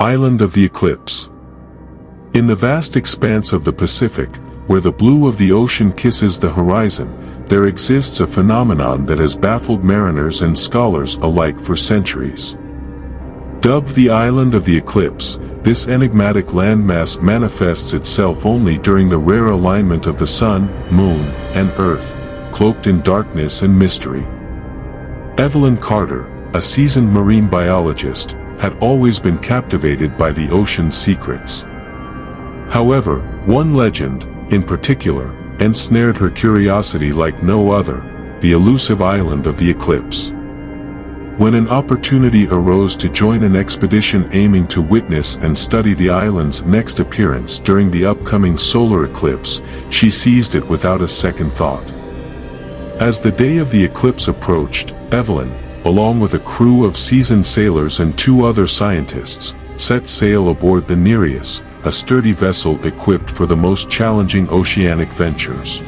Island of the Eclipse. In the vast expanse of the Pacific, where the blue of the ocean kisses the horizon, there exists a phenomenon that has baffled mariners and scholars alike for centuries. Dubbed the Island of the Eclipse, this enigmatic landmass manifests itself only during the rare alignment of the Sun, Moon, and Earth, cloaked in darkness and mystery. Evelyn Carter, a seasoned marine biologist, had always been captivated by the ocean's secrets. However, one legend, in particular, ensnared her curiosity like no other: the elusive Island of the Eclipse. When an opportunity arose to join an expedition aiming to witness and study the island's next appearance during the upcoming solar eclipse, she seized it without a second thought. As the day of the eclipse approached, Evelyn, along with a crew of seasoned sailors and 2 other scientists, set sail aboard the Nereus, a sturdy vessel equipped for the most challenging oceanic ventures.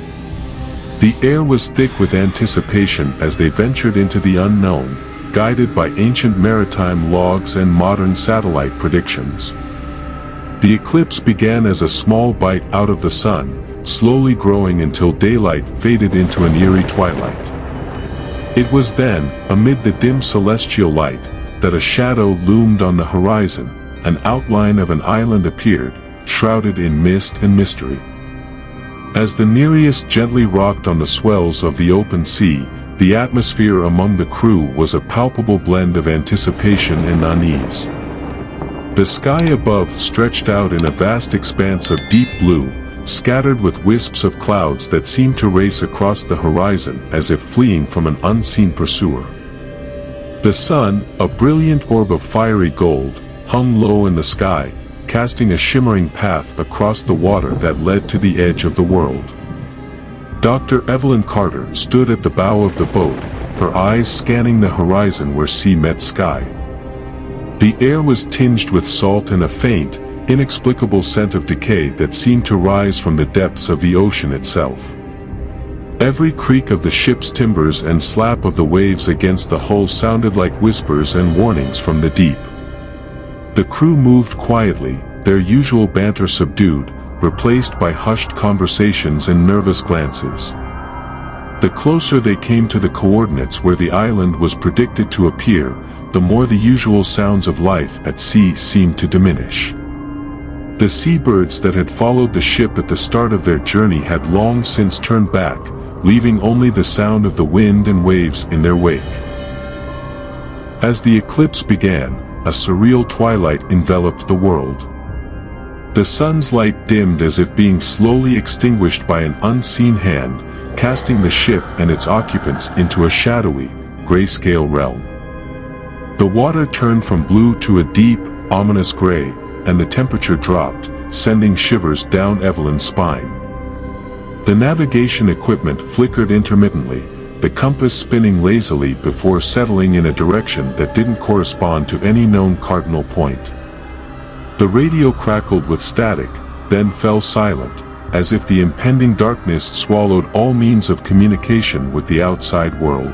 The air was thick with anticipation as they ventured into the unknown, guided by ancient maritime logs and modern satellite predictions. The eclipse began as a small bite out of the sun, slowly growing until daylight faded into an eerie twilight. It was then, amid the dim celestial light, that a shadow loomed on the horizon. An outline of an island appeared, shrouded in mist and mystery. As the Nereus gently rocked on the swells of the open sea, the atmosphere among the crew was a palpable blend of anticipation and unease. The sky above stretched out in a vast expanse of deep blue, scattered with wisps of clouds that seemed to race across the horizon as if fleeing from an unseen pursuer. The sun, a brilliant orb of fiery gold, hung low in the sky, casting a shimmering path across the water that led to the edge of the world. Dr. Evelyn Carter stood at the bow of the boat, her eyes scanning the horizon where sea met sky. The air was tinged with salt and a faint, inexplicable scent of decay that seemed to rise from the depths of the ocean itself. Every creak of the ship's timbers and slap of the waves against the hull sounded like whispers and warnings from the deep. The crew moved quietly, their usual banter subdued, replaced by hushed conversations and nervous glances. The closer they came to the coordinates where the island was predicted to appear, the more the usual sounds of life at sea seemed to diminish. The seabirds that had followed the ship at the start of their journey had long since turned back, leaving only the sound of the wind and waves in their wake. As the eclipse began, a surreal twilight enveloped the world. The sun's light dimmed as if being slowly extinguished by an unseen hand, casting the ship and its occupants into a shadowy, grayscale realm. The water turned from blue to a deep, ominous gray, and the temperature dropped, sending shivers down Evelyn's spine. The navigation equipment flickered intermittently, the compass spinning lazily before settling in a direction that didn't correspond to any known cardinal point. The radio crackled with static, then fell silent, as if the impending darkness swallowed all means of communication with the outside world.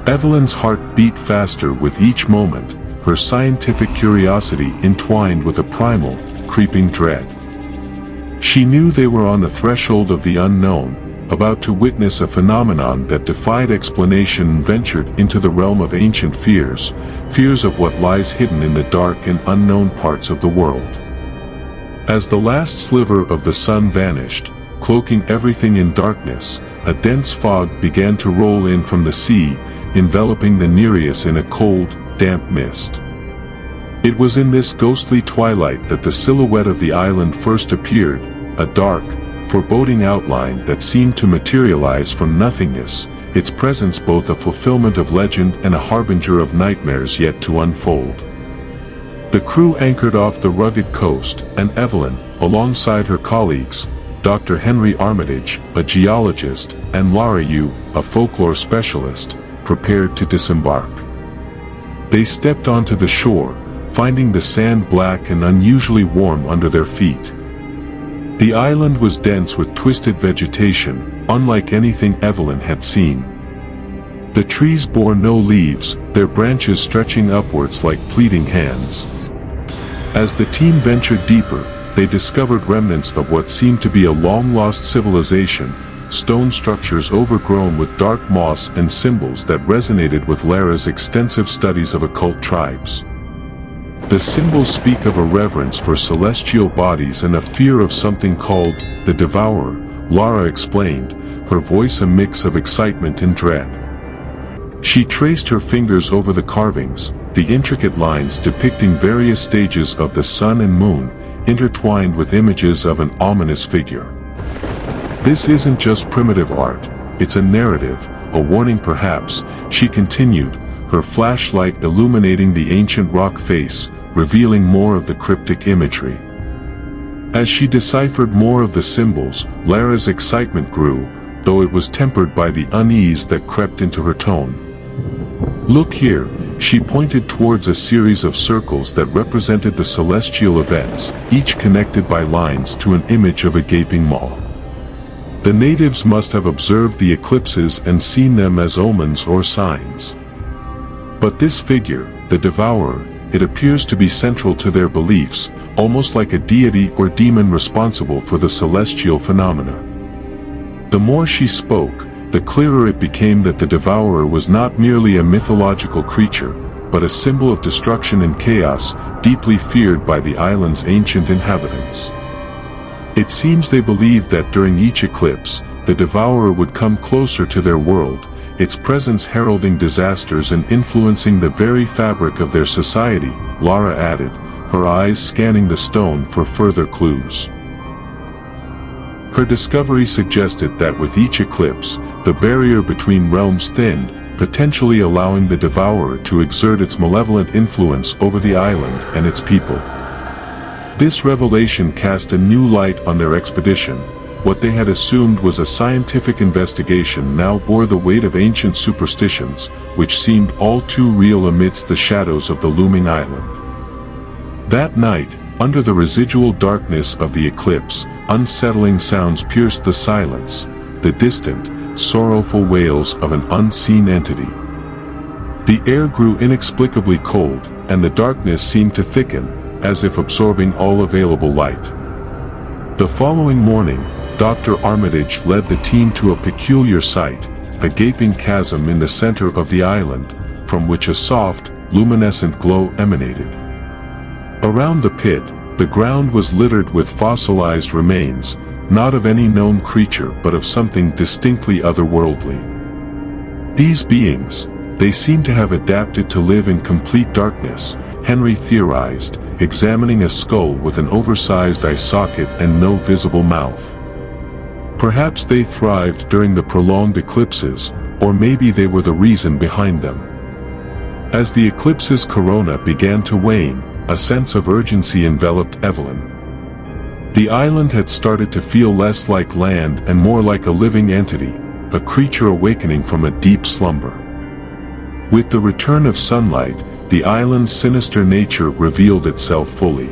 Evelyn's heart beat faster with each moment, her scientific curiosity entwined with a primal, creeping dread. She knew they were on the threshold of the unknown, about to witness a phenomenon that defied explanation and ventured into the realm of ancient fears, fears of what lies hidden in the dark and unknown parts of the world. As the last sliver of the sun vanished, cloaking everything in darkness, a dense fog began to roll in from the sea, enveloping the Nereus in a cold, damp mist. It was in this ghostly twilight that the silhouette of the island first appeared, a dark, foreboding outline that seemed to materialize from nothingness, its presence both a fulfillment of legend and a harbinger of nightmares yet to unfold. The crew anchored off the rugged coast, and Evelyn, alongside her colleagues, Dr. Henry Armitage, a geologist, and Lara Yu, a folklore specialist, prepared to disembark. They stepped onto the shore, finding the sand black and unusually warm under their feet. The island was dense with twisted vegetation, unlike anything Evelyn had seen. The trees bore no leaves, their branches stretching upwards like pleading hands. As the team ventured deeper, they discovered remnants of what seemed to be a long-lost civilization, stone structures overgrown with dark moss and symbols that resonated with Lara's extensive studies of occult tribes. The symbols speak of a reverence for celestial bodies and a fear of something called the Devourer, Lara explained, her voice a mix of excitement and dread. She traced her fingers over the carvings, the intricate lines depicting various stages of the sun and moon, intertwined with images of an ominous figure. This isn't just primitive art, it's a narrative, a warning perhaps, she continued, her flashlight illuminating the ancient rock face, revealing more of the cryptic imagery. As she deciphered more of the symbols, Lara's excitement grew, though it was tempered by the unease that crept into her tone. "Look here," she pointed towards a series of circles that represented the celestial events, each connected by lines to an image of a gaping maw. The natives must have observed the eclipses and seen them as omens or signs. But this figure, the Devourer, it appears to be central to their beliefs, almost like a deity or demon responsible for the celestial phenomena. The more she spoke, the clearer it became that the Devourer was not merely a mythological creature, but a symbol of destruction and chaos, deeply feared by the island's ancient inhabitants. It seems they believed that during each eclipse, the Devourer would come closer to their world, its presence heralding disasters and influencing the very fabric of their society, Lara added, her eyes scanning the stone for further clues. Her discovery suggested that with each eclipse, the barrier between realms thinned, potentially allowing the Devourer to exert its malevolent influence over the island and its people. This revelation cast a new light on their expedition. What they had assumed was a scientific investigation now bore the weight of ancient superstitions, which seemed all too real amidst the shadows of the looming island. That night, under the residual darkness of the eclipse, unsettling sounds pierced the silence, the distant, sorrowful wails of an unseen entity. The air grew inexplicably cold, and the darkness seemed to thicken, as if absorbing all available light. The following morning, Dr. Armitage led the team to a peculiar sight, a gaping chasm in the center of the island, from which a soft, luminescent glow emanated. Around the pit, the ground was littered with fossilized remains, not of any known creature but of something distinctly otherworldly. These beings, they seemed to have adapted to live in complete darkness, Henry theorized, examining a skull with an oversized eye socket and no visible mouth. Perhaps they thrived during the prolonged eclipses, or maybe they were the reason behind them. As the eclipse's corona began to wane, a sense of urgency enveloped Evelyn. The island had started to feel less like land and more like a living entity, a creature awakening from a deep slumber. With the return of sunlight, the island's sinister nature revealed itself fully.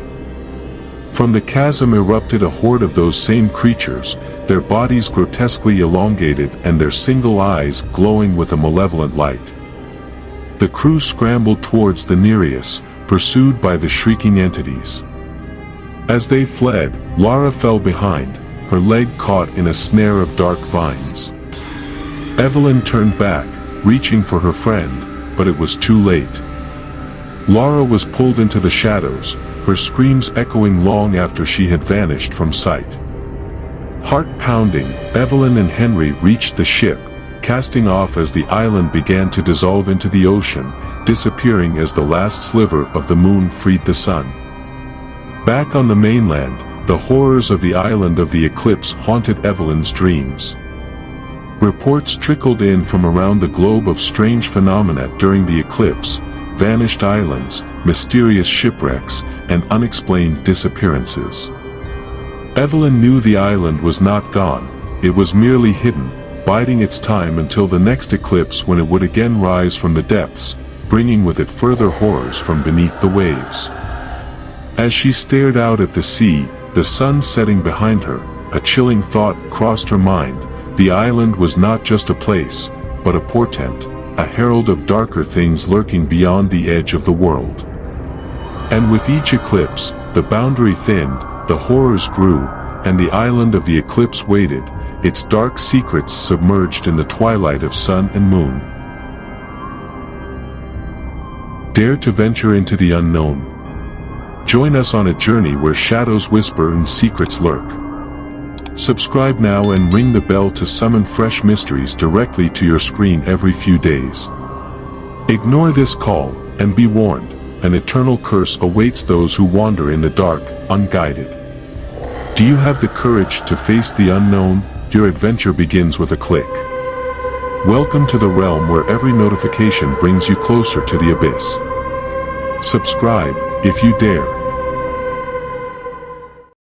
From the chasm erupted a horde of those same creatures, their bodies grotesquely elongated and their single eyes glowing with a malevolent light. The crew scrambled towards the Nereus, pursued by the shrieking entities. As they fled, Lara fell behind, her leg caught in a snare of dark vines. Evelyn turned back, reaching for her friend, but it was too late. Lara was pulled into the shadows, her screams echoing long after she had vanished from sight. Heart-pounding, Evelyn and Henry reached the ship, casting off as the island began to dissolve into the ocean, disappearing as the last sliver of the moon freed the sun. Back on the mainland, the horrors of the island of the eclipse haunted Evelyn's dreams. Reports trickled in from around the globe of strange phenomena during the eclipse, vanished islands, mysterious shipwrecks, and unexplained disappearances. Evelyn knew the island was not gone, it was merely hidden, biding its time until the next eclipse when it would again rise from the depths, bringing with it further horrors from beneath the waves. As she stared out at the sea, the sun setting behind her, a chilling thought crossed her mind. The island was not just a place, but a portent, a herald of darker things lurking beyond the edge of the world. And with each eclipse, the boundary thinned, the horrors grew, and the island of the eclipse waited, its dark secrets submerged in the twilight of sun and moon. Dare to venture into the unknown. Join us on a journey where shadows whisper and secrets lurk. Subscribe now and ring the bell to summon fresh mysteries directly to your screen every few days. Ignore this call, and be warned, an eternal curse awaits those who wander in the dark, unguided. Do you have the courage to face the unknown? Your adventure begins with a click. Welcome to the realm where every notification brings you closer to the abyss. Subscribe, if you dare.